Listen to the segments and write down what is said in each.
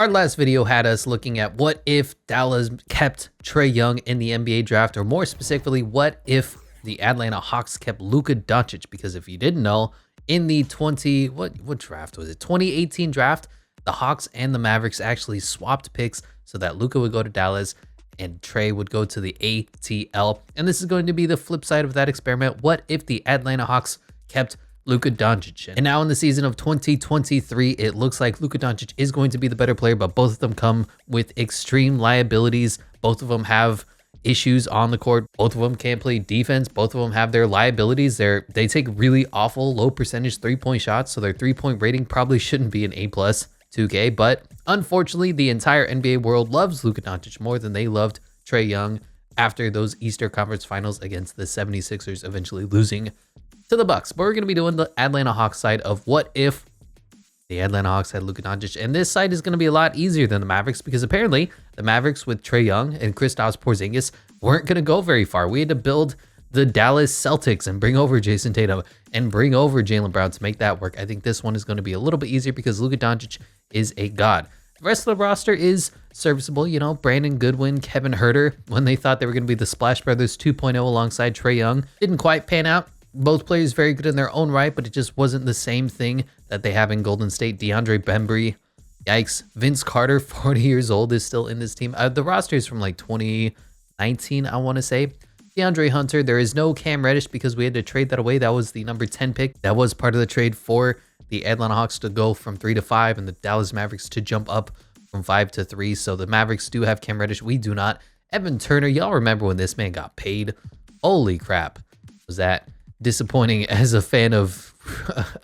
Our last video had us looking at what if Dallas kept Trae Young in the NBA draft, or more specifically, what if the Atlanta Hawks kept Luka Dončić? Because if you didn't know, in the what draft was it? 2018 draft, the Hawks and the Mavericks actually swapped picks so that Luka would go to Dallas and Trae would go to the ATL. And this is going to be the flip side of that experiment. What if the Atlanta Hawks kept Luka Dončić? And now in the season of 2023, it looks like Luka Dončić is going to be the better player, but both of them come with extreme liabilities. Both of them have issues on the court. Both of them can't play defense. Both of them have their liabilities. They take really awful low percentage 3-point shots, so their 3-point rating probably shouldn't be an A+ 2K. But unfortunately, the entire NBA world loves Luka Dončić more than they loved Trae Young after those Eastern Conference Finals against the 76ers, eventually losing to the Bucks. But we're going to be doing the Atlanta Hawks side of what if the Atlanta Hawks had Luka Dončić. And this side is going to be a lot easier than the Mavericks, because apparently the Mavericks with Trae Young and Kristaps Porzingis weren't going to go very far. We had to build the Dallas Celtics and bring over Jason Tatum and bring over Jaylen Brown to make that work. I think this one is going to be a little bit easier because Luka Dončić is a god. The rest of the roster is serviceable. You know, Brandon Goodwin, Kevin Huerter, when they thought they were going to be the Splash Brothers 2.0 alongside Trae Young, didn't quite pan out. Both players very good in their own right, but it just wasn't the same thing that they have in Golden State. DeAndre Bembry, yikes. Vince Carter, 40 years old, is still in this team. The roster is from like 2019, I want to say. DeAndre Hunter, there is no Cam Reddish because we had to trade that away. That was the number 10 pick. That was part of the trade for the Atlanta Hawks to go from 3 to 5 and the Dallas Mavericks to jump up from 5 to 3. So the Mavericks do have Cam Reddish. We do not. Evan Turner, y'all remember when this man got paid? Holy crap. Was that disappointing as a fan of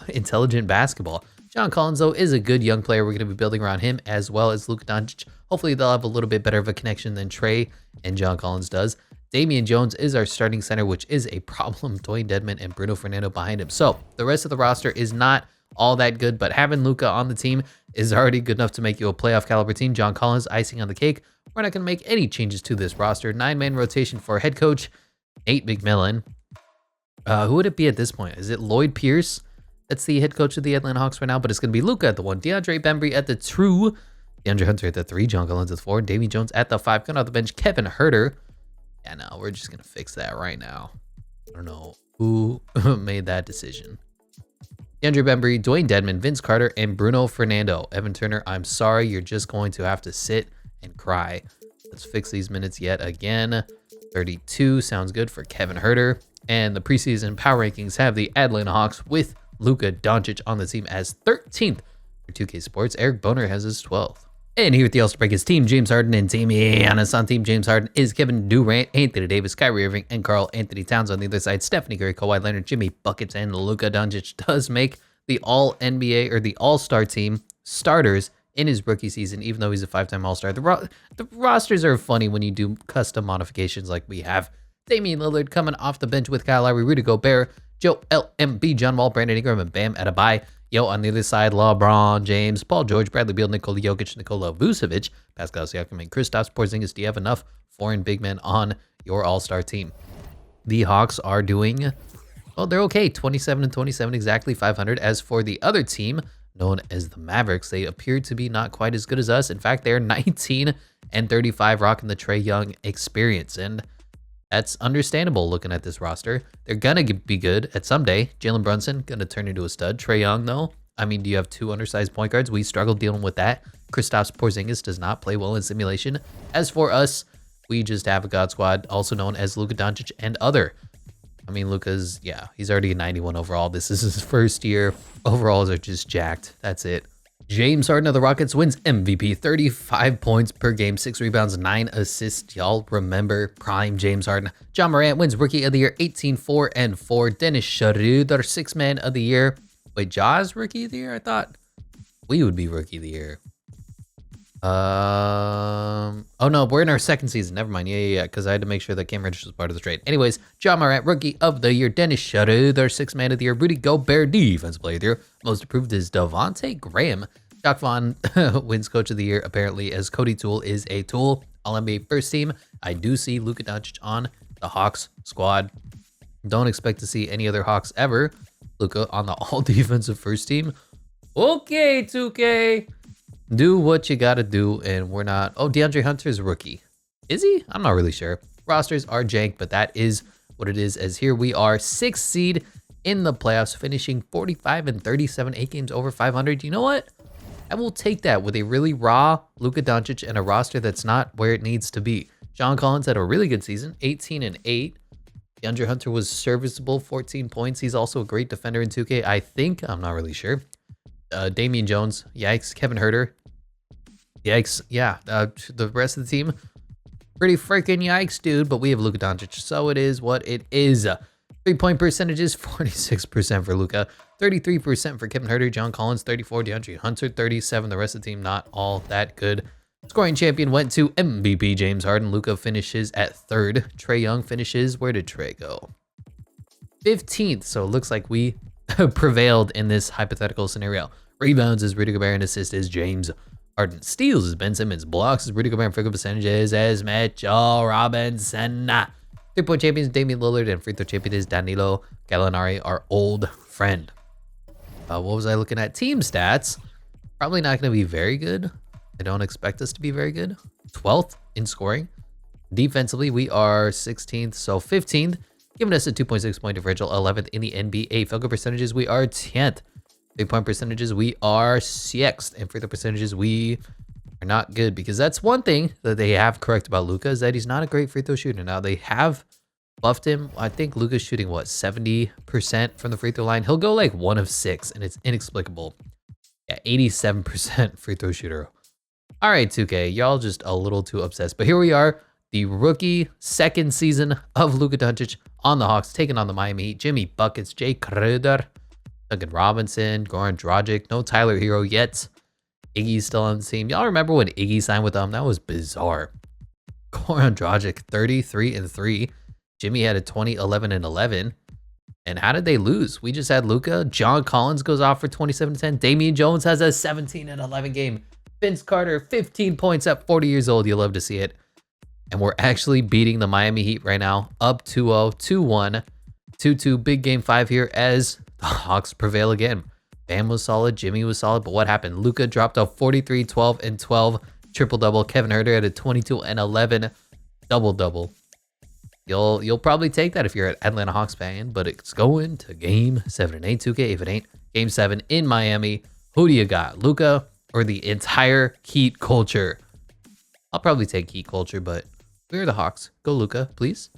intelligent basketball. John Collins, though, is a good young player. We're going to be building around him as well as Luka Dončić. Hopefully they'll have a little bit better of a connection than Trae and John Collins does. Damian Jones is our starting center, which is a problem. Dwayne Dedmon and Bruno Fernando behind him. So the rest of the roster is not all that good, but having Luka on the team is already good enough to make you a playoff caliber team. John Collins, icing on the cake. We're not going to make any changes to this roster. 9-man rotation for head coach Nate McMillan. Who would it be at this point? Is it Lloyd Pierce? That's the head coach of the Atlanta Hawks right now, but it's going to be Luka at the 1, DeAndre Bembry at the 2, DeAndre Hunter at the 3, John Collins at the 4, Damian Jones at the 5, going off the bench, Kevin Huerter. Yeah, no, we're just going to fix that right now. I don't know who made that decision. DeAndre Bembry, Dwayne Dedmon, Vince Carter, and Bruno Fernando. Evan Turner, I'm sorry, you're just going to have to sit and cry. Let's fix these minutes yet again. 32 sounds good for Kevin Huerter. And the preseason power rankings have the Atlanta Hawks with Luka Dončić on the team as 13th for 2K Sports. Eric Boner has his 12th. And here at the All-Star break is Team James Harden and Team Giannis. On Team James Harden is Kevin Durant, Anthony Davis, Kyrie Irving, and Karl Anthony Towns. On the other side, Stephanie Curry, Kawhi Leonard, Jimmy Buckets, and Luka Dončić does make the All-NBA or the All-Star team starters in his rookie season, even though he's a 5-time All-Star. The rosters are funny when you do custom modifications like we have. Damian Lillard coming off the bench with Kyle Lowry, Rudy Gobert, Joel Embiid, John Wall, Brandon Ingram, and Bam Adebayo. On the other side, LeBron James, Paul George, Bradley Beal, Nikola Jokic, Nikola Vucevic, Pascal Siakam, and Kristaps Porzingis. Do you have enough foreign big men on your All-Star team? The Hawks are doing, well, they're okay. 27-27, exactly 500. As for the other team, known as the Mavericks, they appear to be not quite as good as us. In fact, they're 19-35, rocking the Trae Young experience. And that's understandable looking at this roster. They're going to be good at someday. Jalen Brunson going to turn into a stud. Trae Young, though, I mean, do you have 2 undersized point guards? We struggled dealing with that. Kristaps Porzingis does not play well in simulation. As for us, we just have a God squad, also known as Luka Dončić and other. I mean, Luka's, yeah, he's already a 91 overall. This is his first year. Overalls are just jacked. That's it. James Harden of the Rockets wins MVP, 35 points per game, 6 rebounds, 9 assists. Y'all remember prime James Harden. John Morant wins Rookie of the Year, 18-4-4. Dennis Schroeder, 6th Man of the Year. Wait, Ja's Rookie of the Year? I thought we would be Rookie of the Year. Oh no, we're in our second season. Never mind. Yeah. Because I had to make sure that Cam Reddish was part of the trade. Anyways, John Morant, Rookie of the Year. Dennis Schroeder, 6th Man of the Year. Rudy Gobert, Defensive Player of the Year. Most improved is Devontae Graham. Jacque Vaughn wins Coach of the Year, apparently, as Cody Toole is a tool. All-NBA first team. I do see Luka Dončić on the Hawks squad. Don't expect to see any other Hawks ever. Luka on the all-defensive first team. Okay, 2K. Do what you gotta do, and we're not. Oh, DeAndre Hunter's rookie. Is he? I'm not really sure. Rosters are jank, but that is what it is, as here we are 6th seed in the playoffs, finishing 45-37, 8 games over 500. You know what? I will take that with a really raw Luka Dončić and a roster that's not where it needs to be. John Collins had a really good season, 18-8. DeAndre Hunter was serviceable, 14 points. He's also a great defender in 2K, I think. I'm not really sure. Damian Jones, yikes. Kevin Huerter, yikes. Yeah, the rest of the team, pretty freaking yikes, dude. But we have Luka Dončić, so it is what it is. 3-point percentages, 46% for Luka, 33% for Kevin Huerter, John Collins, 34, DeAndre Hunter, 37. The rest of the team not all that good. Scoring champion went to MVP James Harden. Luka finishes at 3rd. Trae Young finishes, where did Trae go? 15th. So it looks like we prevailed in this hypothetical scenario. Rebounds is Rudy Gobert, and assists is James Harden. Steals is Ben Simmons. Blocks is Rudy Gobert, and field goal percentages as Mitchell Robinson. 3-point champion is Damian Lillard, and free throw champion is Danilo Gallinari, our old friend. What was I looking at? Team stats. Probably not going to be very good. I don't expect us to be very good. 12th in scoring. Defensively, we are 16th, so 15th, giving us a 2.6 point differential. 11th in the NBA. Field goal percentages, we are 10th. 3-point percentages, we are 6th. And free throw percentages, we are not good, because that's one thing that they have correct about Luka, is that he's not a great free throw shooter. Now, they have buffed him. I think Luka's shooting, what, 70% from the free throw line? He'll go like 1 of 6, and it's inexplicable. Yeah, 87% free throw shooter. All right, 2K, y'all just a little too obsessed. But here we are, the rookie 2nd season of Luka Dončić on the Hawks, taking on the Miami Heat. Jimmy Buckets, Jay Crowder, Duncan Robinson, Goran Dragic. No Tyler Hero yet. Iggy's still on the team. Y'all remember when Iggy signed with them? That was bizarre. Goran Dragic, 33-3. Jimmy had a 20-11-11. And how did they lose? We just had Luka. John Collins goes off for 27-10. Damian Jones has a 17-11 game. Vince Carter, 15 points at 40 years old. You'll love to see it. And we're actually beating the Miami Heat right now. Up 2-0, 2-1, 2-2. Big game 5 here as the Hawks prevail again. Bam was solid. Jimmy was solid. But what happened? Luka dropped a 43, 12, and 12 triple-double. Kevin Huerter had a 22 and 11 double-double. You'll probably take that if you're an Atlanta Hawks fan, but it's going to game 7. It ain't 2K if it ain't game 7 in Miami. Who do you got? Luka or the entire Heat culture? I'll probably take Heat culture, but we're the Hawks. Go Luka, please.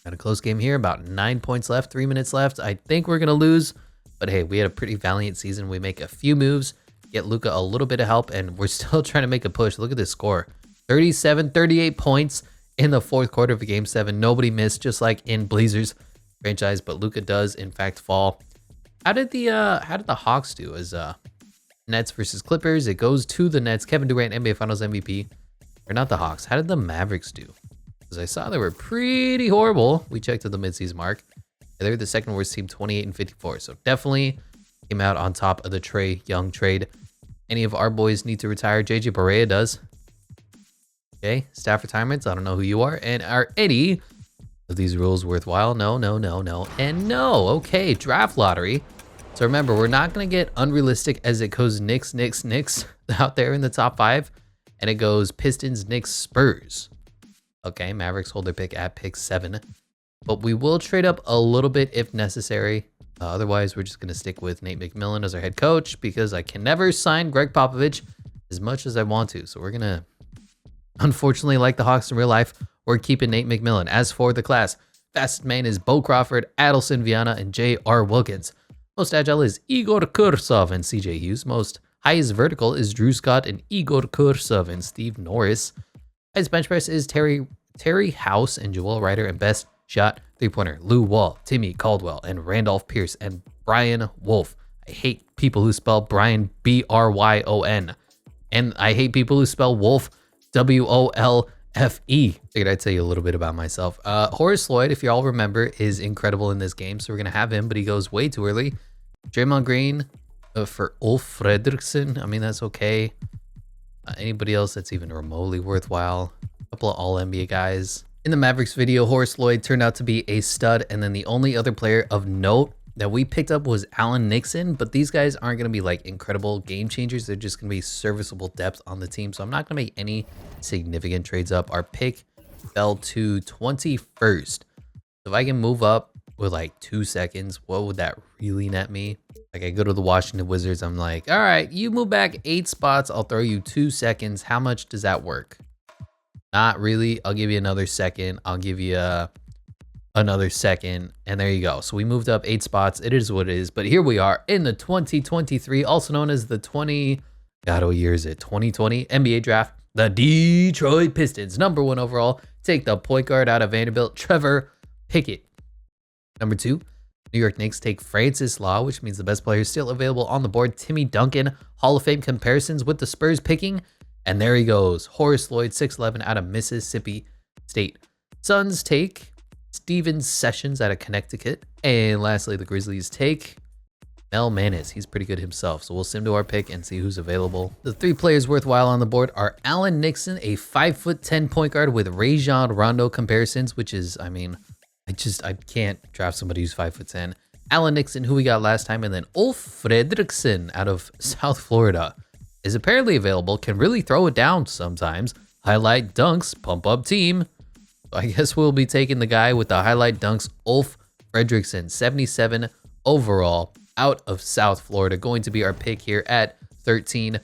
Got a close game here. About 9 points left, 3 minutes left. I think we're going to lose, but hey, we had a pretty valiant season. We make a few moves, get Luka a little bit of help, and we're still trying to make a push. Look at this score. 37, 38 points in the 4th quarter of game 7. Nobody missed, just like in Blazers franchise, but Luka does in fact fall. How did the Hawks do as Nets versus Clippers? It goes to the Nets. Kevin Durant, NBA Finals MVP. Or not the Hawks. How did the Mavericks do? Because I saw they were pretty horrible. We checked at the midseason mark. They were the 2nd worst team, 28-54. So definitely came out on top of the Trae Young trade. Any of our boys need to retire? JJ Barea does. Okay, staff retirements. I don't know who you are. And are any of these rules worthwhile? No, no, no, no, and no. Okay, draft lottery. So remember, we're not going to get unrealistic as it goes Knicks out there in the top 5. And it goes Pistons, Knicks, Spurs. Okay, Mavericks hold their pick at pick 7. But we will trade up a little bit if necessary. Otherwise, we're just going to stick with Nate McMillan as our head coach, because I can never sign Greg Popovich as much as I want to. So we're going to, unfortunately, like the Hawks in real life, we're keeping Nate McMillan. As for the class, fastest man is Bo Crawford, Adelson Viana, and J.R. Wilkins. Most agile is Igor Kursov and C.J. Hughes. Most highest vertical is Drew Scott and Igor Kursov and Steve Norris. Highest bench press is Terry House and Joel Ryder. And best shot three-pointer, Lou Wall, Timmy Caldwell, and Randolph Pierce, and Brian Wolf. I hate people who spell Brian B-R-Y-O-N. And I hate people who spell Wolf W-O-L-F-E. Figured I'd tell you a little bit about myself. Horace Lloyd, if you all remember, is incredible in this game, so we're going to have him, but he goes way too early. Draymond Green for Ulf Fredrickson. I mean, that's okay. Anybody else that's even remotely worthwhile? A couple of all-NBA guys. In the Mavericks video, Horace Lloyd turned out to be a stud, and then the only other player of note that we picked up was Allen Nixon, but these guys aren't going to be like incredible game changers. They're just going to be serviceable depth on the team. So I'm not going to make any significant trades up. Our pick fell to 21st. If I can move up with like 2 seconds, what would that really net me? Like I go to the Washington Wizards. I'm like, all right, you move back 8 spots. I'll throw you 2 seconds. How much does that work? Not really. I'll give you another second. I'll give you another second, and there you go. So we moved up 8 spots. It is what it is. But here we are in the 2023, also known as the 20, God, what year is it? 2020 NBA draft. The Detroit Pistons, #1 overall, take the point guard out of Vanderbilt, Trevor Pickett. #2, New York Knicks take Francis Law, which means the best player is still available on the board. Timmy Duncan, Hall of Fame comparisons with the Spurs picking. And there he goes. Horace Lloyd, 6'11", out of Mississippi State. Suns take Steven Sessions out of Connecticut. And lastly, the Grizzlies take Mel Manis. He's pretty good himself. So we'll sim to our pick and see who's available. The 3 players worthwhile on the board are Allen Nixon, a 5'10" point guard with Rajon Rondo comparisons, which is, I mean, I can't draft somebody who's 5'10". Allen Nixon, who we got last time, and then Ulf Fredriksson out of South Florida is apparently available, can really throw it down sometimes. Highlight dunks, pump up team. So I guess we'll be taking the guy with the highlight dunks, Ulf Fredriksson, 77 overall, out of South Florida, going to be our pick here at 13.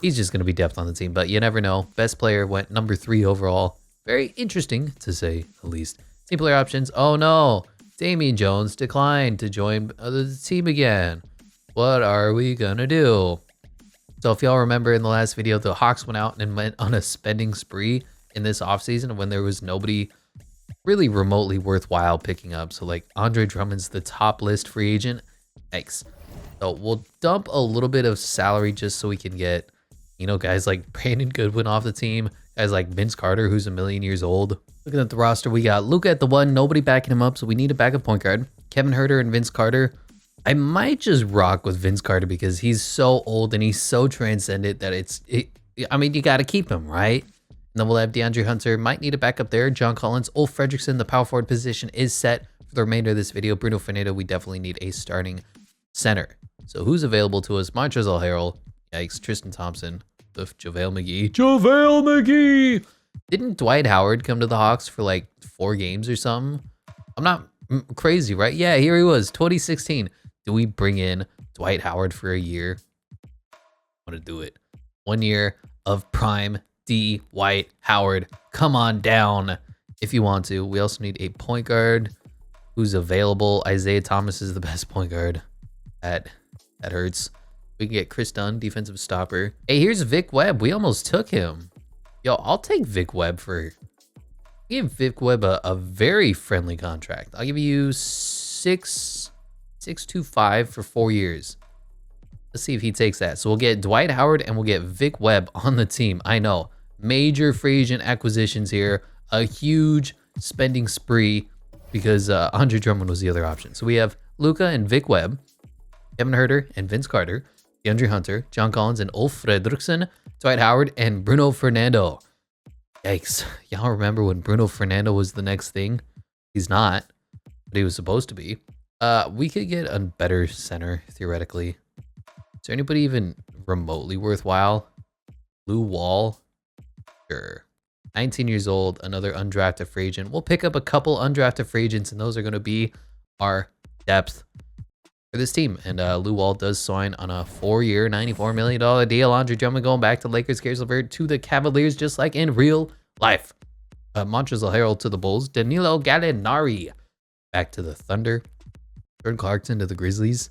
He's just going to be depth on the team, but you never know. Best player went #3 overall. Very interesting, to say the least. Team player options. Oh no, Damian Jones declined to join the team again. What are we going to do? So if y'all remember in the last video, the Hawks went out and went on a spending spree in this offseason when there was nobody really remotely worthwhile picking up. So like Andre Drummond's the top list free agent. Thanks. So we'll dump a little bit of salary just so we can get, you know, guys like Brandon Goodwin off the team. Guys like Vince Carter, who's 1,000,000 years old. Looking at the roster, we got Luka at the 1, nobody backing him up, so we need a backup point guard. Kevin Huerter and Vince Carter. I might just rock with Vince Carter because he's so old and he's so transcendent that I mean, you got to keep him, right? And then we'll have DeAndre Hunter. Might need a backup there. John Collins, Ulf Fredriksson, the power forward position is set for the remainder of this video. Bruno Fernando, we definitely need a starting center. So who's available to us? Montrezl Harrell. Yikes. Tristan Thompson. The JaVale McGee. JaVale McGee! Didn't Dwight Howard come to the Hawks for like 4 games or something? I'm not crazy, right? Yeah, here he was, 2016. Do we bring in Dwight Howard for a year? I want to do it. 1 year of prime D. Dwight Howard. Come on down if you want to. We also need a point guard who's available. Isaiah Thomas is the best point guard. That hurts. We can get Chris Dunn, defensive stopper. Hey, here's Vic Webb. We almost took him. Yo, I'll take Vic Webb for... Give Vic Webb a very friendly contract. I'll give you 6.25 for 4 years. Let's see if he takes that. So we'll get Dwight Howard and we'll get Vic Webb on the team. I know. Major free agent acquisitions here. A huge spending spree because Andre Drummond was the other option. So we have Luka and Vic Webb, Kevin Huerter and Vince Carter, DeAndre Hunter, John Collins and Ulf Fredriksson, Dwight Howard, and Bruno Fernando. Yikes. Y'all remember when Bruno Fernando was the next thing? He's not, but he was supposed to be. We could get a better center, theoretically. Is there anybody even remotely worthwhile? Lou Wall? Sure. 19 years old, another undrafted free agent. We'll pick up a couple undrafted free agents, and those are going to be our depth for this team. And Lou Wall does sign on a 4-year, $94 million deal. Andre Drummond going back to Lakers. Caris LeVert to the Cavaliers, just like in real life. Montrezl Harrell to the Bulls. Danilo Gallinari back to the Thunder. Jordan Clarkson to the Grizzlies.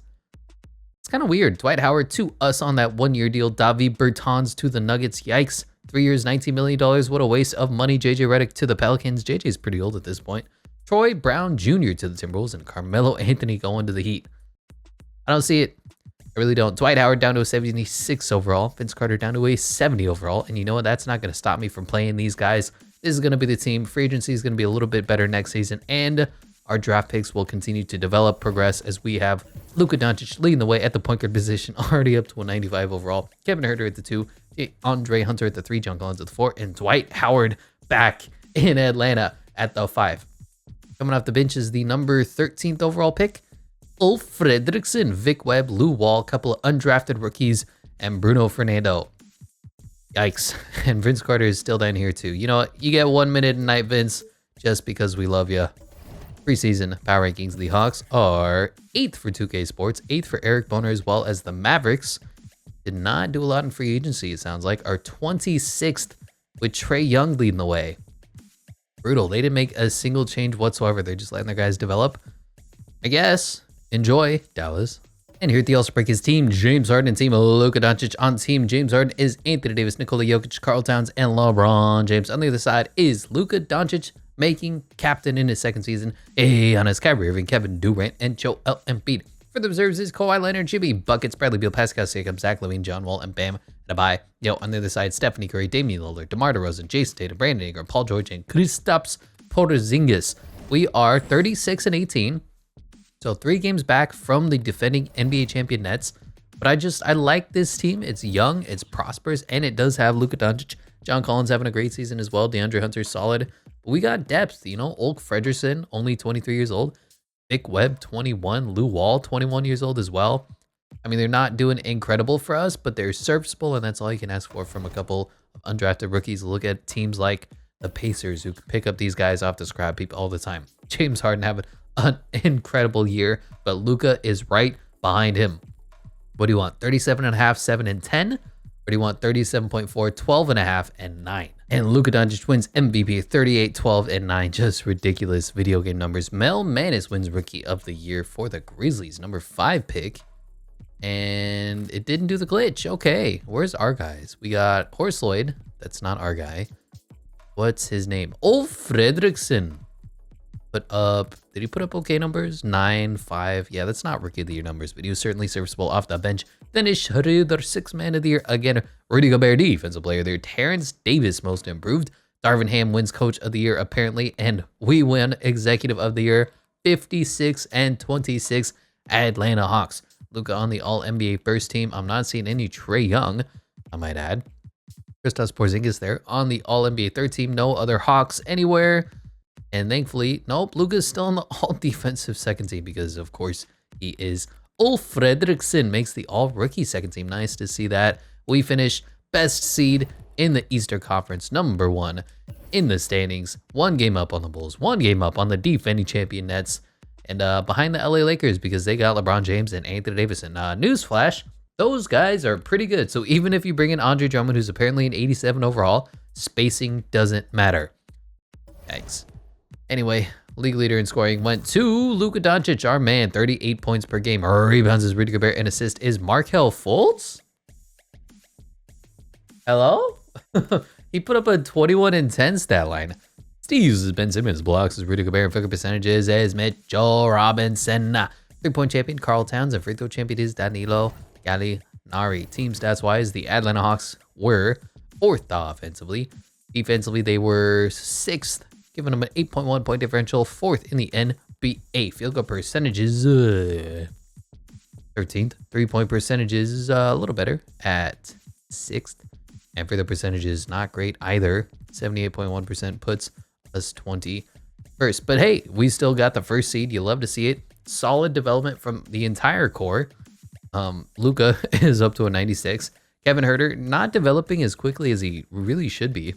It's kind of weird. Dwight Howard to us on that 1-year deal. Davi Bertans to the Nuggets. Yikes. 3 years, $19 million. What a waste of money. JJ Redick to the Pelicans. JJ's pretty old at this point. Troy Brown Jr. to the Timberwolves. And Carmelo Anthony going to the Heat. I don't see it. I really don't. Dwight Howard down to a 76 overall. Vince Carter down to a 70 overall. And you know what? That's not going to stop me from playing these guys. This is going to be the team. Free agency is going to be a little bit better next season. And our draft picks will continue to develop, progress, as we have Luka Dončić leading the way at the point guard position, already up to a 95 overall. Kevin Huerter at the 2. Andre Hunter at the 3. John Collins at the 4. And Dwight Howard back in Atlanta at the 5. Coming off the bench is the number 13th overall pick. Ulf Fredriksson, Vic Webb, Lou Wall, couple of undrafted rookies, and Bruno Fernando. Yikes. And Vince Carter is still down here too. You know what? You get 1 minute a night, Vince, just because we love you. Preseason power rankings. The Hawks are 8th for 2K Sports, 8th for Eric Boner, as well as the Mavericks. Did not do a lot in free agency, it sounds like. Are 26th with Trae Young leading the way. Brutal. They didn't make a single change whatsoever. They're just letting their guys develop. I guess. Enjoy, Dallas. And here at the All-Star break is Team James Harden and Team Luka Dončić. On Team James Harden is Anthony Davis, Nikola Jokic, Karl Towns, and LeBron James. On the other side is Luka Dončić, making captain in his second season. Giannis, Kyrie Irving, Kevin Durant, and Joel Embiid. For the reserves is Kawhi Leonard, Jimmy Buckets, Bradley Beal, Pascal Siakam, Zach LaVine, John Wall, and Bam Adebayo. On the other side, Stephanie Curry, Damian Lillard, DeMar DeRozan, Jason Tatum, Brandon Ingram, Paul George, and Kristaps Porzingis. We are 36-18. So 3 games back from the defending NBA champion Nets. But I like this team. It's young, it's prosperous, and it does have Luka Dončić. John Collins having a great season as well. DeAndre Hunter's solid. But we got depth, you know. Ulf Fredriksson, only 23 years old. Vic Webb, 21. Lou Wall, 21 years old as well. I mean, they're not doing incredible for us, but they're serviceable, and that's all you can ask for from a couple of undrafted rookies. Look at teams like the Pacers, who pick up these guys off the scrap heap all the time. James Harden having an incredible year, but Luka is right behind him. What do you want? 37.5, 7 and 10? Or do you want 37.4, 12.5 and 9? And Luka Dončić wins MVP, 38, 12 and 9. Just ridiculous video game numbers. Mel Manis wins Rookie of the Year for the Grizzlies, number 5 pick. And it didn't do the glitch. Okay, where's our guys? We got Horse Lloyd. That's not our guy. What's his name? Ulf Fredriksson. Did he put up okay numbers? 9, 5. Yeah, that's not Rookie of the Year numbers, but he was certainly serviceable off the bench. Dennis Schroeder, 6th Man of the Year. Again, Rudy Gobert, Defensive Player of the Year. Terrence Davis, Most Improved. Darvin Ham wins Coach of the Year, apparently. And we win Executive of the Year, 56-26, Atlanta Hawks. Luka on the All-NBA first team. I'm not seeing any Trae Young, I might add. Kristaps Porzingis there on the All-NBA third team. No other Hawks anywhere. And thankfully, nope, Luka's still on the all-defensive second team because, of course, he is. Ulf Fredriksson makes the all-rookie second team. Nice to see that. We finish best seed in the Eastern Conference, number 1 in the standings. 1 game up on the Bulls, 1 game up on the defending champion Nets, and behind the LA Lakers because they got LeBron James and Anthony Davis. And newsflash, those guys are pretty good. So even if you bring in Andre Drummond, who's apparently an 87 overall, spacing doesn't matter. Yikes. Anyway, league leader in scoring went to Luka Dončić, our man, 38 points per game. Rebounds is Rudy Gobert, and assist is Markelle Fultz. Hello? He put up a 21 and 10 stat line. Steves is Ben Simmons, blocks is Rudy Gobert, and field goal percentages is Mitchell Robinson. 3-point champion Karl Towns, and free throw champion is Danilo Gallinari. Team stats wise, the Atlanta Hawks were 4th offensively. Defensively, they were 6th. Giving them an 8.1 point differential, 4th in the NBA. Field goal percentages, 13th. 3-point percentages is a little better at 6th. And free throw percentages, not great either. 78.1% puts us 21st. But hey, we still got the first seed. You love to see it. Solid development from the entire core. Luka is up to a 96. Kevin Huerter not developing as quickly as he really should be.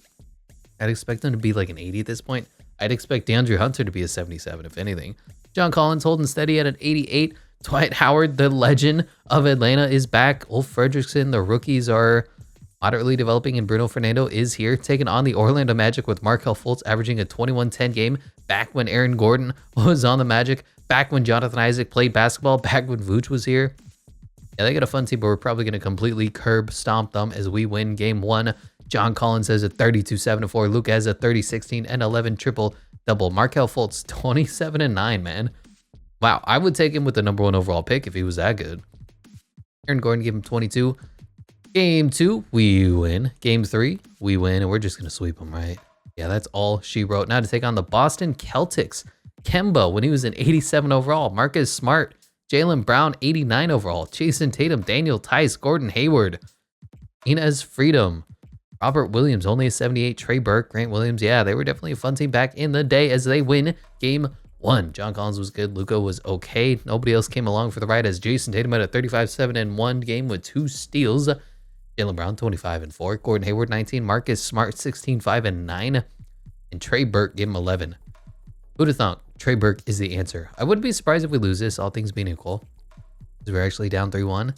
I'd expect him to be like an 80 at this point. I'd expect DeAndre Hunter to be a 77, if anything. John Collins holding steady at an 88. Dwight Howard, the legend of Atlanta, is back. Ulf Fredriksson, the rookies are moderately developing, and Bruno Fernando is here, taking on the Orlando Magic with Markelle Fultz averaging a 21-10 game. Back when Aaron Gordon was on the Magic. Back when Jonathan Isaac played basketball. Back when Vooch was here. Yeah, they got a fun team, but we're probably going to completely curb stomp them as we win game 1. John Collins has a 32-7-4. Luka has a 30-16 and 11 triple-double. Markelle Fultz, 27-9, man. Wow, I would take him with the number 1 overall pick if he was that good. Aaron Gordon gave him 22. Game 2, we win. Game 3, we win, and we're just going to sweep them, right? Yeah, that's all she wrote. Now to take on the Boston Celtics. Kemba, when he was an 87 overall. Marcus Smart, Jaylen Brown, 89 overall. Jason Tatum, Daniel Tice, Gordon Hayward. Inez Freedom. Robert Williams, only a 78. Trey Burke, Grant Williams. Yeah, they were definitely a fun team back in the day as they win game 1. John Collins was good. Luka was okay. Nobody else came along for the ride as Jason Tatum had a 35-7-1 game with 2 steals. Jaylen Brown 25-4. Gordon Hayward 19. Marcus Smart 16-5-9. And Trey Burke gave him 11. Who'd have thought Trey Burke is the answer? I wouldn't be surprised if we lose this, all things being equal. Because we're actually down 3-1.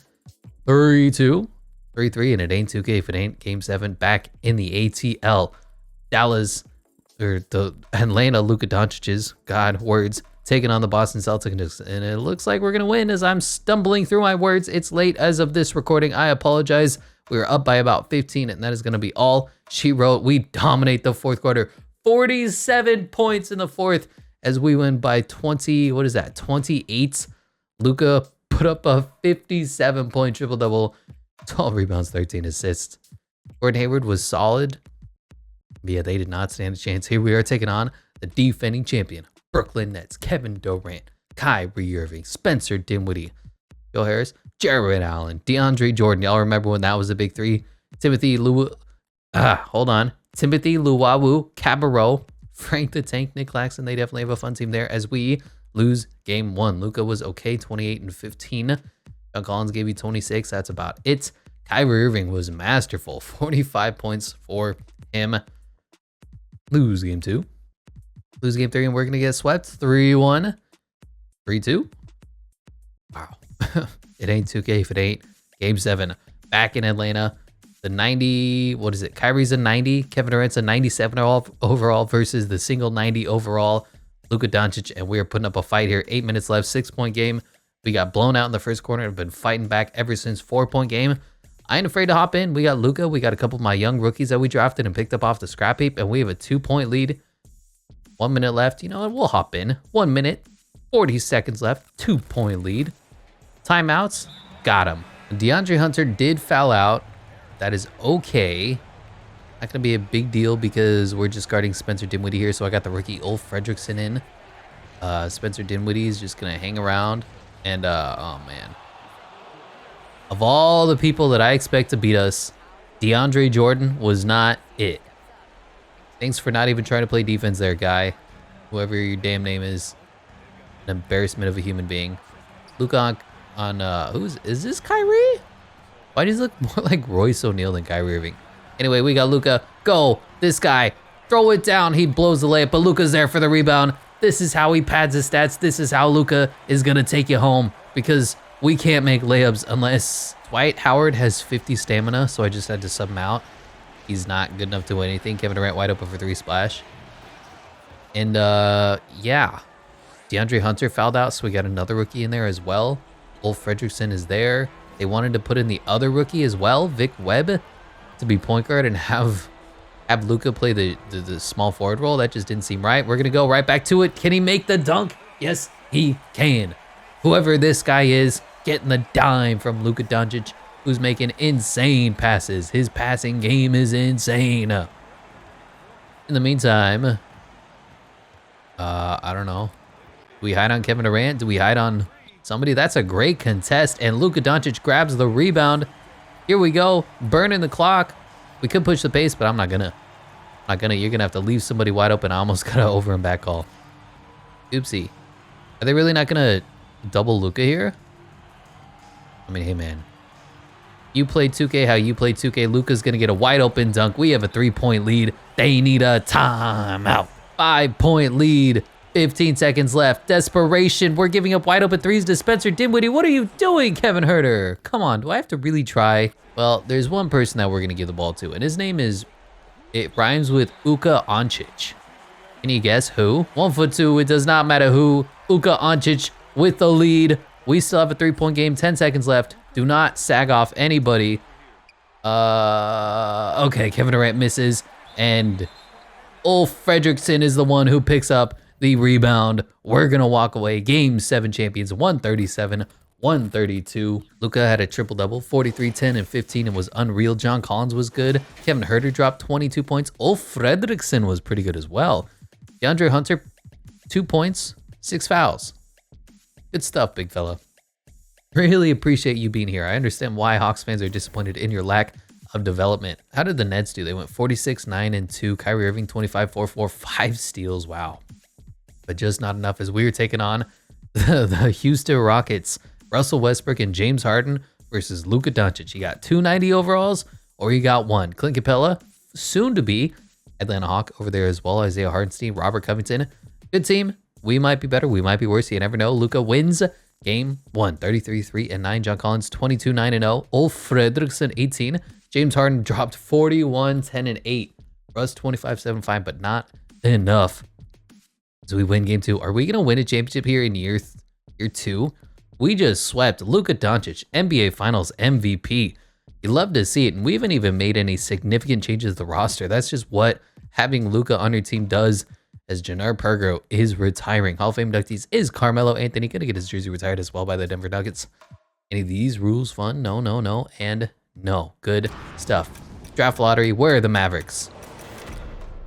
3-2. 3-3, and it ain't 2K if it ain't Game 7 back in the ATL. Dallas, or the Atlanta Luka Dončić's, God, words, taking on the Boston Celtics. And it looks like we're going to win as I'm stumbling through my words. It's late as of this recording. I apologize. We were up by about 15, and that is going to be all she wrote. We dominate the fourth quarter. 47 points in the fourth as we win by 20. What is that? 28. Luka put up a 57-point triple-double. 12 rebounds, 13 assists. Gordon Hayward was solid. But yeah, they did not stand a chance. Here we are taking on the defending champion, Brooklyn Nets, Kevin Durant, Kyrie Irving, Spencer Dinwiddie, Joe Harris, Jarrett Allen, DeAndre Jordan. Y'all remember when that was a big three? Timothy Luwawu, Cabarrot, Frank the Tank, Nick Claxton. They definitely have a fun team there as we lose game 1. Luka was okay, 28-15. John Collins gave you 26. That's about it. Kyrie Irving was masterful. 45 points for him. Lose game 2. Lose game 3, and we're going to get swept. 3-1. 3-2. Wow. It ain't 2K if it ain't game 7. Back in Atlanta. The 90, what is it? Kyrie's a 90. Kevin Durant's a 97 overall versus the single 90 overall. Luka Dončić, and we are putting up a fight here. 8 minutes left, 6-point game. We got blown out in the first quarter and have been fighting back ever since. 4-point game. I ain't afraid to hop in. We got Luka. We got a couple of my young rookies that we drafted and picked up off the scrap heap, and we have a 2-point lead. 1 minute left. You know what? We'll hop in. 1 minute, 40 seconds left. 2-point lead. Timeouts. Got him. DeAndre Hunter did foul out. That is okay. Not going to be a big deal because we're just guarding Spencer Dinwiddie here, so I got the rookie Ulf Fredrickson in. Spencer Dinwiddie is just going to hang around. And, oh, man. Of all the people that I expect to beat us, DeAndre Jordan was not it. Thanks for not even trying to play defense there, guy. Whoever your damn name is. An embarrassment of a human being. Luka on is this Kyrie? Why does he look more like Royce O'Neal than Kyrie Irving? Anyway, we got Luka. Go. This guy. Throw it down. He blows the layup, but Luka's there for the rebound. This is how he pads his stats. This is how Luka is going to take you home because we can't make layups unless Dwight Howard has 50 stamina, so I just had to sub him out. He's not good enough to win anything. Kevin Durant wide open for 3 splash. And, yeah. DeAndre Hunter fouled out, so we got another rookie in there as well. Ulf Fredrickson is there. They wanted to put in the other rookie as well, Vic Webb, to be point guard and have Luka play the small forward role. That just didn't seem right. We're going to go right back to it. Can he make the dunk? Yes, he can. Whoever this guy is, getting the dime from Luka Dončić, who's making insane passes. His passing game is insane. In the meantime, I don't know. Do we hide on Kevin Durant? Do we hide on somebody? That's a great contest, and Luka Dončić grabs the rebound. Here we go, burning the clock. We could push the pace, but I'm not gonna. You're gonna have to leave somebody wide open. I almost got an over and back call. Oopsie. Are they really not gonna double Luka here? I mean, hey man. You play 2K how you play 2K. Luka's gonna get a wide open dunk. We have a 3-point lead. They need a timeout. 5-point lead. 15 seconds left. Desperation. We're giving up wide open threes to Spencer Dinwiddie. What are you doing, Kevin Huerter? Come on, do I have to really try? Well, there's one person that we're going to give the ball to, and his name is, it rhymes with Luka Dončić. Can you guess who? 1'2", it does not matter who. Luka Dončić with the lead. We still have a 3-point game, 10 seconds left. Do not sag off anybody. Okay, Kevin Durant misses, and Ulf Fredrickson is the one who picks up the rebound. We're going to walk away. Game 7 champions, 137-132. Luka had a triple-double, 43, 10, and 15, and was unreal. John Collins was good. Kevin Huerter dropped 22 points. Ulf Fredrickson was pretty good as well. DeAndre Hunter, 2 points, 6 fouls. Good stuff, big fella. Really appreciate you being here. I understand why Hawks fans are disappointed in your lack of development. How did the Nets do? They went 46, 9, and 2. Kyrie Irving, 25, 4, 4, 5 steals. Wow. but just not enough as we were taking on the Houston Rockets. Russell Westbrook and James Harden versus Luka Dončić. You got 290 overalls or you got one. Clint Capella, soon to be Atlanta Hawk over there as well. Isaiah Hardenstein, Robert Covington. Good team. We might be better. We might be worse. You never know. Luka wins game 1, 33-3-9. John Collins, 22-9-0. Ulf Fredriksson, 18. James Harden dropped 41, 10-8. Russ, 25-7-5, but not enough. So we win game 2. Are we going to win a championship here in year 2? We just swept Luka Dončić, NBA Finals MVP. You love to see it, and we haven't even made any significant changes to the roster. That's just what having Luka on your team does, as Jannard Pergro is retiring. Hall of Fame inductees is Carmelo Anthony, gonna get his jersey retired as well by the Denver Nuggets. Any of these rules fun? No, no, no, and no. Good stuff. Draft lottery, where are the Mavericks?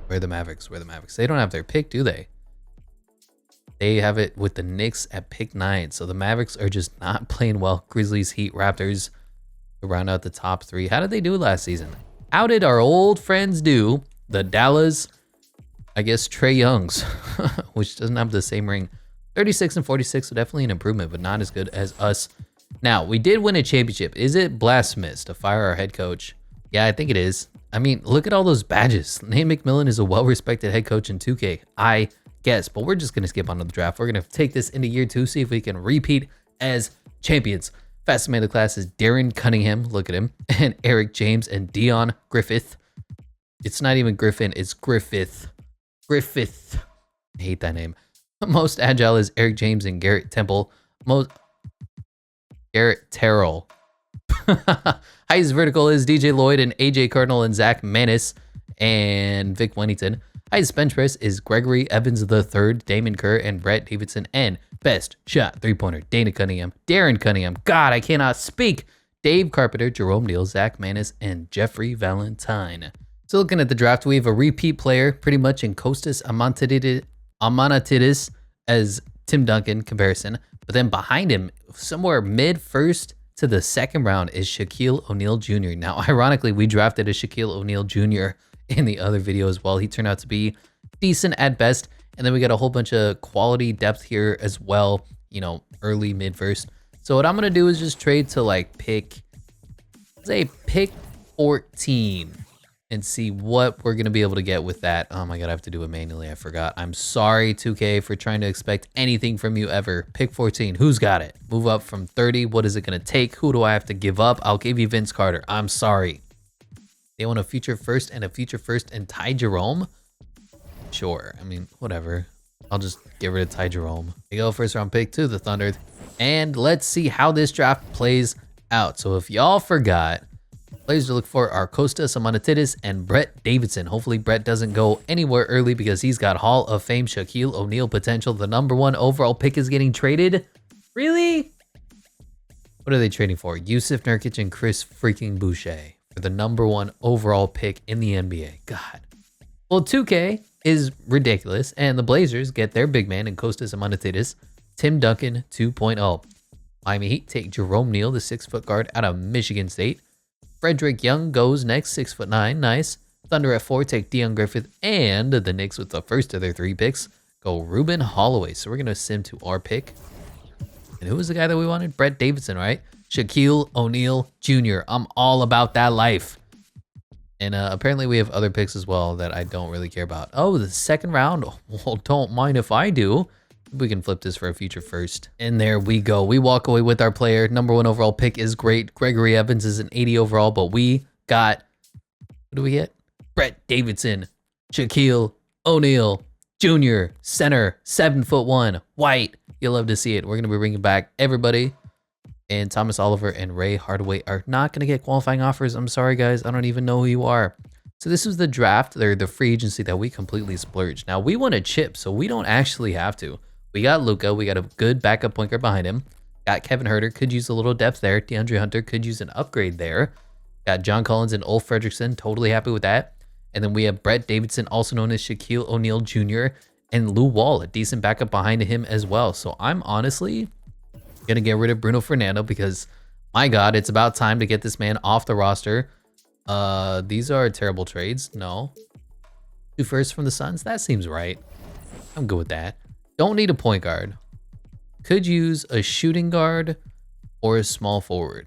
Where are the Mavericks? Where are the Mavericks? They don't have their pick, do they? They have it with the Knicks at pick 9. So the Mavericks are just not playing well. Grizzlies, Heat, Raptors to round out the top 3. How did they do last season? How did our old friends do? The Dallas, I guess Trae Youngs, which doesn't have the same ring. 36 and 46, so definitely an improvement, but not as good as us. Now, we did win a championship. Is it blasphemous to fire our head coach? Yeah, I think it is. I mean, look at all those badges. Nate McMillan is a well-respected head coach in 2K. I guess, but we're just going to skip on to the draft. We're going to take this into year 2, see if we can repeat as champions. Fastest man of the class is Darren Cunningham. Look at him. And Eric James and Dion Griffith. It's not even Griffin, it's Griffith. Griffith. I hate that name. Most agile is Eric James and Garrett Temple. Garrett Terrell. Highest vertical is DJ Lloyd and AJ Cardinal and Zach Manis and Vic Wennington. Highest bench press is Gregory Evans III, Damon Kerr, and Brett Davidson. And best shot three-pointer, Dana Cunningham, Darren Cunningham. God, I cannot speak. Dave Carpenter, Jerome Neal, Zach Manis, and Jeffrey Valentine. So looking at the draft, we have a repeat player pretty much in Kostas Amanatidis as Tim Duncan comparison. But then behind him, somewhere mid-first to the second round, is Shaquille O'Neal Jr. Now, ironically, we drafted a Shaquille O'Neal Jr. in the other video as well. He turned out to be decent at best. And then we got a whole bunch of quality depth here as well, you know, early, mid-first. So what I'm going to do is just trade to like pick 14 and see what we're going to be able to get with that. Oh my God, I have to do it manually. I forgot. I'm sorry, 2K, for trying to expect anything from you ever. Pick 14. Who's got it? Move up from 30. What is it going to take? Who do I have to give up? I'll give you Vince Carter. I'm sorry. They want a future first and Ty Jerome? Sure. I mean, whatever. I'll just get rid of Ty Jerome. They go first round pick to the Thunder. And let's see how this draft plays out. So if y'all forgot, players to look for are Kostas Amanatidis and Brett Davidson. Hopefully Brett doesn't go anywhere early because he's got Hall of Fame Shaquille O'Neal potential. The #1 overall pick is getting traded. Really? What are they trading for? Yusuf Nurkic and Chris freaking Boucher for the #1 overall pick in the NBA. God. Well, 2K is ridiculous, and the Blazers get their big man in Kostas Amanatidis, Tim Duncan 2.0. Miami Heat take Jerome Neal, the 6-foot guard out of Michigan State. Frederick Young goes next, 6'9", nice. Thunder at 4 take Dion Griffith, and the Knicks with the first of their 3 picks go Ruben Holloway. So we're going to sim to our pick. And who was the guy that we wanted? Brett Davidson, right? Shaquille O'Neal Jr. I'm all about that life. And apparently we have other picks as well that I don't really care about. Oh, the second round? Well, don't mind if I do. We can flip this for a future first. And there we go. We walk away with our player. #1 overall pick is great. Gregory Evans is an 80 overall, but we got, what do we get? Brett Davidson, Shaquille O'Neal Jr., center, 7'1", white. You'll love to see it. We're going to be bringing back everybody. And Thomas Oliver and Ray Hardaway are not going to get qualifying offers. I'm sorry, guys. I don't even know who you are. So this was the draft, or the free agency that we completely splurged. Now, we want a chip, so we don't actually have to. We got Luka. We got a good backup point guard behind him. Got Kevin Huerter. Could use a little depth there. DeAndre Hunter could use an upgrade there. Got John Collins and Ulf Fredriksson. Totally happy with that. And then we have Brett Davidson, also known as Shaquille O'Neal Jr., and Lou Wall, a decent backup behind him as well. So I'm honestly going to get rid of Bruno Fernando because, my God, it's about time to get this man off the roster. These are terrible trades. No. 2 firsts from the Suns? That seems right. I'm good with that. Don't need a point guard. Could use a shooting guard or a small forward.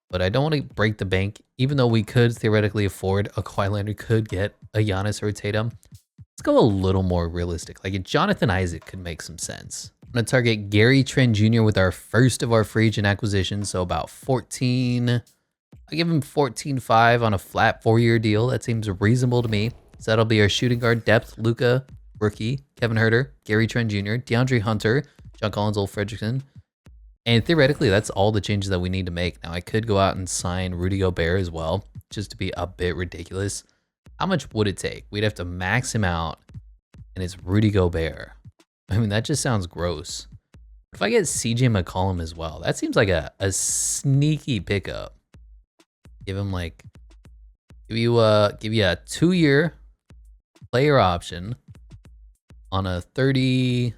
But I don't want to break the bank, even though we could theoretically afford a Kawhi Leonard, could get a Giannis or a Tatum. Let's go a little more realistic. Like a Jonathan Isaac could make some sense. I'm going to target Gary Trent Jr. with our first of our free agent acquisitions. So about 14. I give him 14.5 on a flat 4-year deal. That seems reasonable to me. So that'll be our shooting guard depth. Luka, rookie. Kevin Huerter, Gary Trent Jr., DeAndre Hunter, John Collins, Ulf Fredrickson. And theoretically, that's all the changes that we need to make. Now, I could go out and sign Rudy Gobert as well, just to be a bit ridiculous. How much would it take? We'd have to max him out, and it's Rudy Gobert. I mean, that just sounds gross. If I get CJ McCollum as well, that seems like a sneaky pickup. Give him like, give you a 2-year player option on a 30,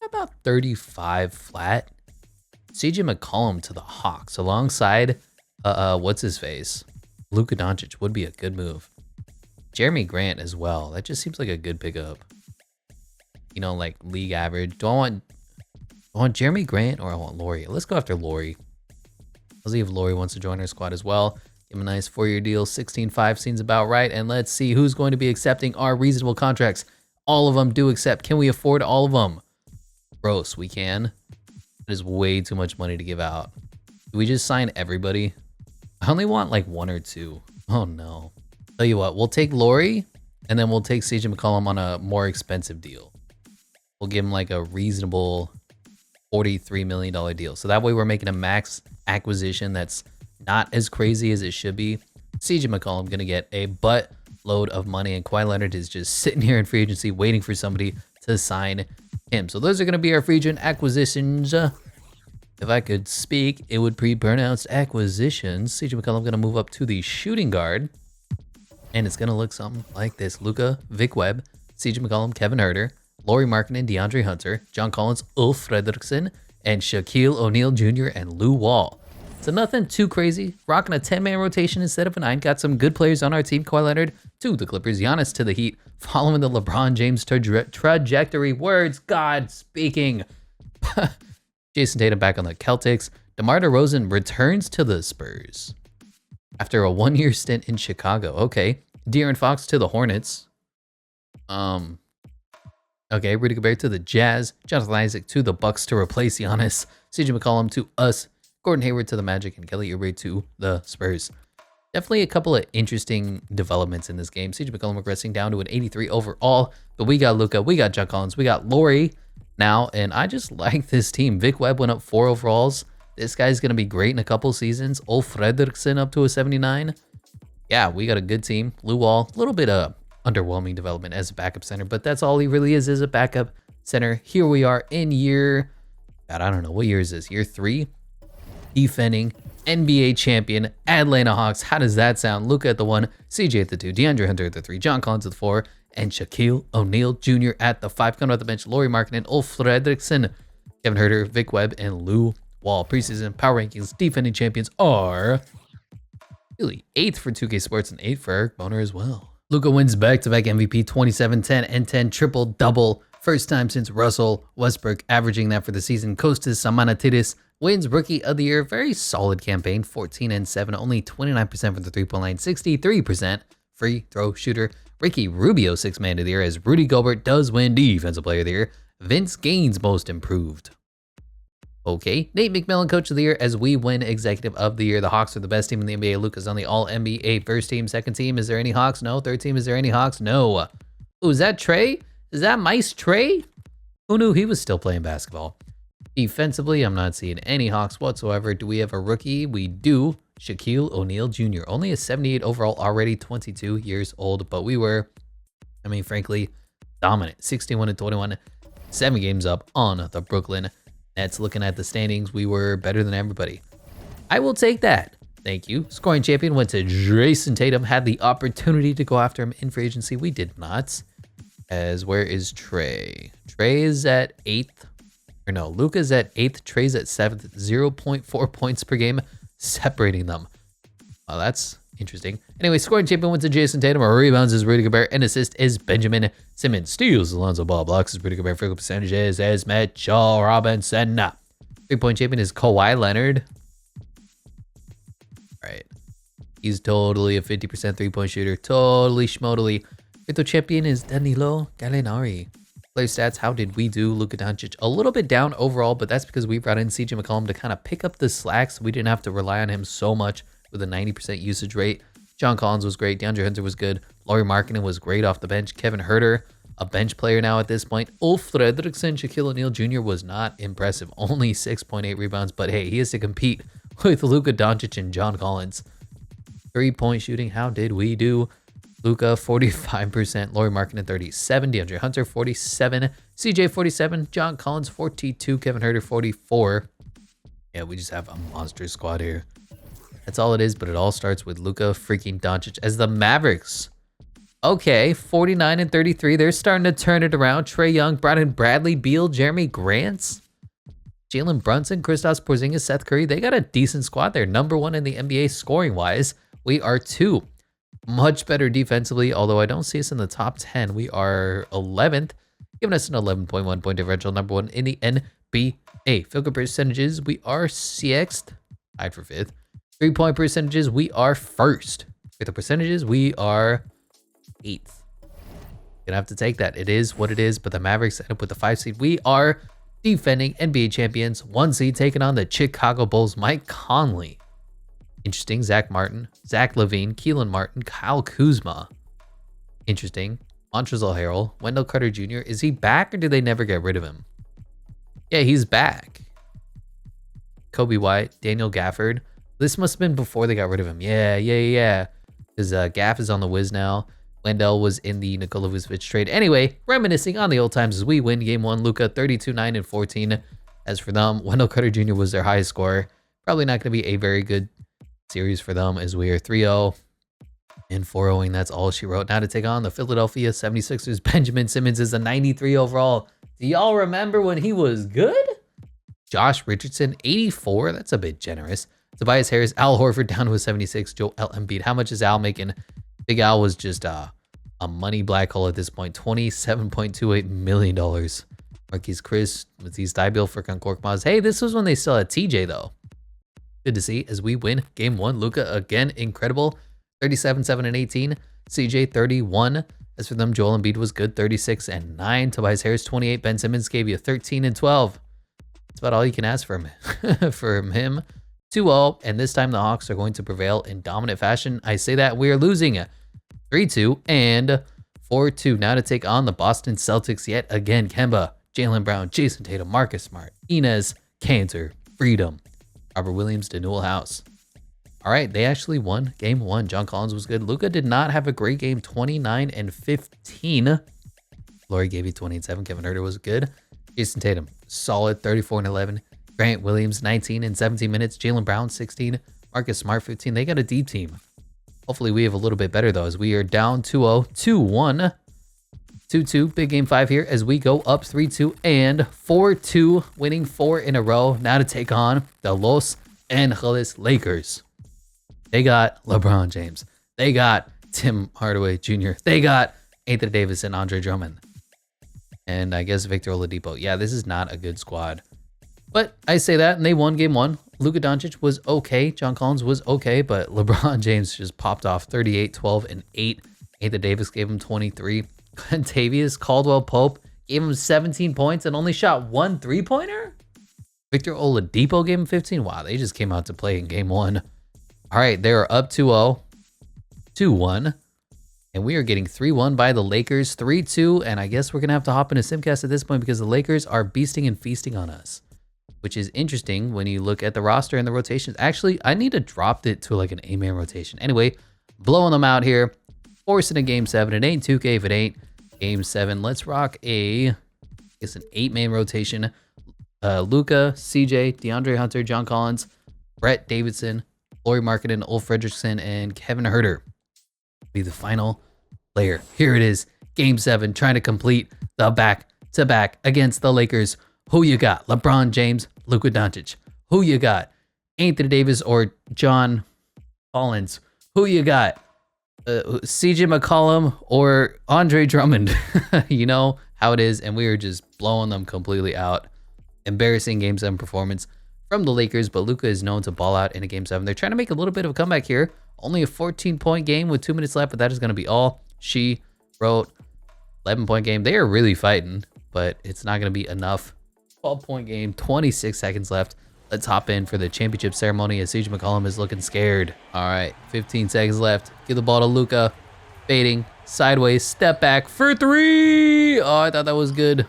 about 35 flat. CJ McCollum to the Hawks alongside, what's his face? Luka Dončić would be a good move. Jeremy Grant as well. That just seems like a good pickup. You know, like league average. Do I want Jeremy Grant or I want Laurie? Let's go after Laurie. Let's see if Laurie wants to join our squad as well. Give him a nice 4-year deal. 16.5 seems about right. And let's see who's going to be accepting our reasonable contracts. All of them do accept. Can we afford all of them? Gross, we can. That is way too much money to give out. Do we just sign everybody? I only want like 1 or 2. Oh no. Tell you what, we'll take Laurie and then we'll take CJ McCollum on a more expensive deal. We'll give him like a reasonable $43 million deal. So that way we're making a max acquisition that's not as crazy as it should be. CJ McCollum gonna get a butt load of money, and Kawhi Leonard is just sitting here in free agency waiting for somebody to sign him. So those are gonna be our free agent acquisitions. If I could speak, it would be pronounced acquisitions. CJ McCollum gonna move up to the shooting guard, and it's gonna look something like this: Luka, Vic Webb, CJ McCollum, Kevin Huerter, Lauri Markkanen, DeAndre Hunter, John Collins, Ulf Fredrickson, and Shaquille O'Neal Jr. and Lou Wall. So nothing too crazy. Rocking a 10-man rotation instead of a 9. Got some good players on our team. Kawhi Leonard to the Clippers. Giannis to the Heat. Following the LeBron James trajectory. Words, God speaking. Jason Tatum back on the Celtics. DeMar DeRozan returns to the Spurs after a 1-year stint in Chicago. Okay. De'Aaron Fox to the Hornets. Okay, Rudy Gobert to the Jazz. Jonathan Isaac to the Bucks to replace Giannis. CJ McCollum to us. Gordon Hayward to the Magic, and Kelly Oubre to the Spurs. Definitely a couple of interesting developments in this game. CJ McCollum regressing down to an 83 overall, but we got Luka, we got John Collins, we got Laurie now, and I just like this team. Vic Webb went up 4 overalls. This guy's going to be great in a couple seasons. Ulf Fredrickson up to a 79. Yeah, we got a good team. Lou Wall, a little bit of underwhelming development as a backup center, but that's all he really is a backup center. Here we are in year, God, I don't know, what year is this? Year 3? Defending NBA champion Atlanta Hawks. How does that sound? Luka at the 1, CJ at the 2, DeAndre Hunter at the 3, John Collins at the 4, and Shaquille O'Neal Jr. at the 5. Coming off the bench, Lauri Markkanen, Ulf Fredrickson, Kevin Huerter, Vic Webb, and Lou Wall. Preseason power rankings, defending champions are really 8th for 2K Sports and 8th for Eric Boner as well. Luka wins back-to-back MVP, 27, 10, and 10 triple-double. First time since Russell Westbrook averaging that for the season. Kostas Samanatidis wins Rookie of the Year. Very solid campaign, 14 and 7, only 29% from the 3-point line, 63% free throw shooter. Ricky Rubio, 6th Man of the Year, as Rudy Gobert does win Defensive Player of the Year. Vince Gaines, Most Improved. Okay, Nate McMillan, Coach of the Year, as we win Executive of the Year. The Hawks are the best team in the NBA. Luka's on the All-NBA first team. Second team, is there any Hawks? No. Third team, is there any Hawks? No. Ooh, is that Trey? Is that Mice Trey? Who knew he was still playing basketball? Defensively, I'm not seeing any Hawks whatsoever. Do we have a rookie? We do. Shaquille O'Neal Jr. Only a 78 overall, already 22 years old, but we were, I mean, frankly, dominant. 61 and 21, 7 games up on the Brooklyn Nets. Looking at the standings, we were better than everybody. I will take that. Thank you. Scoring champion went to Jason Tatum. Had the opportunity to go after him in free agency. We did not. As where is Trey? Trey is at 8th. Or no, Luka's at 8th. Trey's at 7th. 0.4 points per game separating them. Well, that's Interesting. Anyway, scoring champion wins to Jason Tatum. Our rebounds is Rudy Gobert. And assist is Benjamin Simmons. Steals Alonzo Ball. Blocks is Rudy Gobert. Field goal percentages is Mitchell Robinson. 3-point champion is Kawhi Leonard. All right. He's totally a 50% 3-point shooter. Totally schmodally. Free throw champion is Danilo Gallinari. Player stats, how did we do? Luka Dončić, a little bit down overall, but that's because we brought in CJ McCollum to kind of pick up the slack, so we didn't have to rely on him so much with a 90% usage rate. John Collins was great. DeAndre Hunter was good. Lauri Markkanen was great off the bench. Kevin Huerter, a bench player now at this point. Ulf Fredrickson, Shaquille O'Neal Jr. was not impressive. Only 6.8 rebounds, but hey, he has to compete with Luka Dončić and John Collins. 3-point shooting, how did we do? Luka, 45%. Lauri Markkanen, 37. DeAndre Hunter, 47. CJ, 47. John Collins, 42. Kevin Huerter, 44. Yeah, we just have a monster squad here. That's all it is, but it all starts with Luka freaking Dončić as the Mavericks. Okay, 49 and 33. They're starting to turn it around. Trae Young, brought in Bradley Beal, Jeremy Grant, Jalen Brunson, Kristaps Porzingis, Seth Curry. They got a decent squad. They're number 1 in the NBA scoring-wise. We are 2. Much better defensively, although I don't see us in the top 10. We are 11th, giving us an 11.1 point differential, number 1 in the NBA. Field goal percentages, we are 6th, tied for 5th. 3-point percentages, we are 1st. Free throw percentages, we are 8th. Gonna have to take that. It is what it is, but the Mavericks end up with the 5 seed. We are defending NBA champions. 1 seed taking on the Chicago Bulls. Mike Conley. Interesting. Zach Martin, Zach LaVine, Keelan Martin, Kyle Kuzma. Interesting. Montrezl Harrell, Wendell Carter Jr. Is he back or did they never get rid of him? Yeah, he's back. Kobe White, Daniel Gafford. This must have been before they got rid of him. Yeah. Because Gaff is on the Wiz now. Wendell was in the Nikola Vucevic trade. Anyway, reminiscing on the old times as we win game 1. Luka 32, 9, and 14. As for them, Wendell Carter Jr. was their highest scorer. Probably not going to be a very good series for them as we are 3-0 and 4-0. That's all she wrote. Now to take on the Philadelphia 76ers. Benjamin Simmons is a 93 overall. Do y'all remember when he was good? Josh Richardson, 84. That's a bit generous. Tobias Harris, Al Horford down to a 76. Joel Embiid. How much is Al making? Big Al was just a money black hole at this point. $27.28 million. Marquise Chris, Matisse Thybulle for Korkmaz. Hey, this was when they still had TJ though. Good to see as we win game 1. Luka again, incredible. 37, 7, and 18. CJ 31. As for them, Joel Embiid was good. 36 and 9. Tobias Harris 28. Ben Simmons gave you 13 and 12. That's about all you can ask from him. 2-0, and this time the Hawks are going to prevail in dominant fashion. I say that we are losing 3-2 and 4-2. Now to take on the Boston Celtics yet again. Kemba, Jaylen Brown, Jason Tatum, Marcus Smart, Enes Kanter, Freedom, Robert Williams, Danuel House. All right, they actually won game 1. John Collins was good. Luka did not have a great game, 29 and 15. Laurie gave you 20 and 7. Kevin Huerter was good. Jason Tatum, solid, 34 and 11. Grant Williams, 19 and 17 minutes. Jaylen Brown, 16. Marcus Smart, 15. They got a deep team. Hopefully we have a little bit better, though, as we are down 2-0, 2-1, 2-2. Big game 5 here as we go up 3-2 and 4-2, winning 4 in a row. Now to take on the Los Angeles Lakers. They got LeBron James. They got Tim Hardaway Jr. They got Anthony Davis and Andre Drummond. And I guess Victor Oladipo. Yeah, this is not a good squad. But I say that, and they won game 1. Luka Dončić was okay. John Collins was okay, but LeBron James just popped off 38, 12, and 8. Anthony Davis gave him 23. Contavious Caldwell-Pope gave him 17 points and only shot 1 3-pointer? Victor Oladipo gave him 15. Wow, they just came out to play in game 1. All right, they are up 2-0, 2-1. And we are getting 3-1 by the Lakers, 3-2. And I guess we're going to have to hop into Simcast at this point because the Lakers are beasting and feasting on us, which is interesting when you look at the roster and the rotations. Actually, I need to drop it to like an 8-man rotation. Anyway, blowing them out here, forcing a game 7. It ain't 2K if it ain't game 7. Let's rock an 8-man rotation. Luka, CJ, DeAndre Hunter, John Collins, Brett Davidson, Lauri Markkanen, Ulf Fredrickson, and Kevin Huerter be the final player. Here it is, game 7, trying to complete the back-to-back against the Lakers. Who you got? LeBron James, Luka Dončić. Who you got? Anthony Davis or John Collins? Who you got? CJ McCollum or Andre Drummond? You know how it is, and we were just blowing them completely out. Embarrassing Game 7 performance from the Lakers, but Luka is known to ball out in a Game 7. They're trying to make a little bit of a comeback here. Only a 14-point game with 2 minutes left, but that is going to be all. She wrote 11-point game. They are really fighting, but it's not going to be enough. 12-point game, 26 seconds left. Let's hop in for the championship ceremony as CJ McCollum is looking scared. All right, 15 seconds left. Give the ball to Luka. Fading, sideways, step back for 3. Oh, I thought that was good.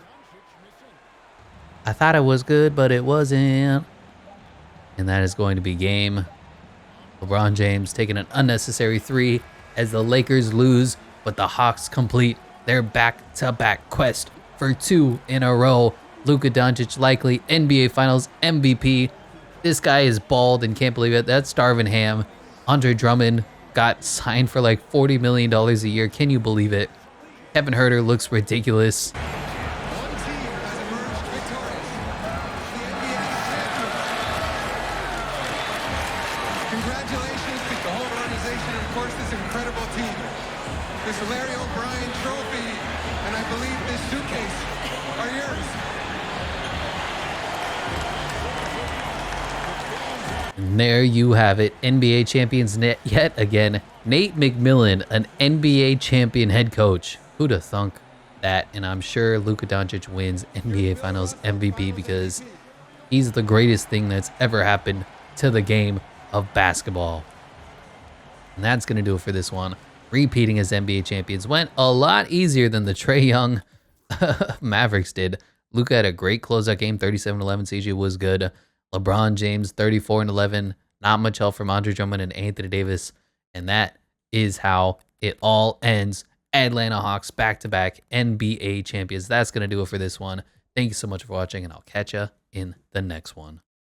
I thought it was good, but it wasn't. And that is going to be game. LeBron James taking an unnecessary 3 as the Lakers lose, but the Hawks complete their back-to-back quest for 2 in a row. Luka Dončić likely NBA Finals MVP. This guy is bald and can't believe it. That's starving ham. Andre Drummond got signed for like $40 million a year. Can you believe it? Kevin Huerter looks ridiculous. Congratulations to the whole organization and of course this incredible team. This Larry O'Brien trophy and I believe this suitcase are yours. And there you have it. NBA champions yet again. Nate McMillan, an NBA champion head coach. Who'd have thunk that? And I'm sure Luka Dončić wins NBA Finals MVP because he's the greatest thing that's ever happened to the game of basketball. And that's going to do it for this one. Repeating as NBA champions went a lot easier than the Trae Young Mavericks did. Luka had a great closeout game, 37-11. CJ was good. LeBron James, 34-11. Not much help from Andre Drummond and Anthony Davis. And that is how it all ends. Atlanta Hawks back-to-back NBA champions. That's going to do it for this one. Thank you so much for watching, and I'll catch you in the next one.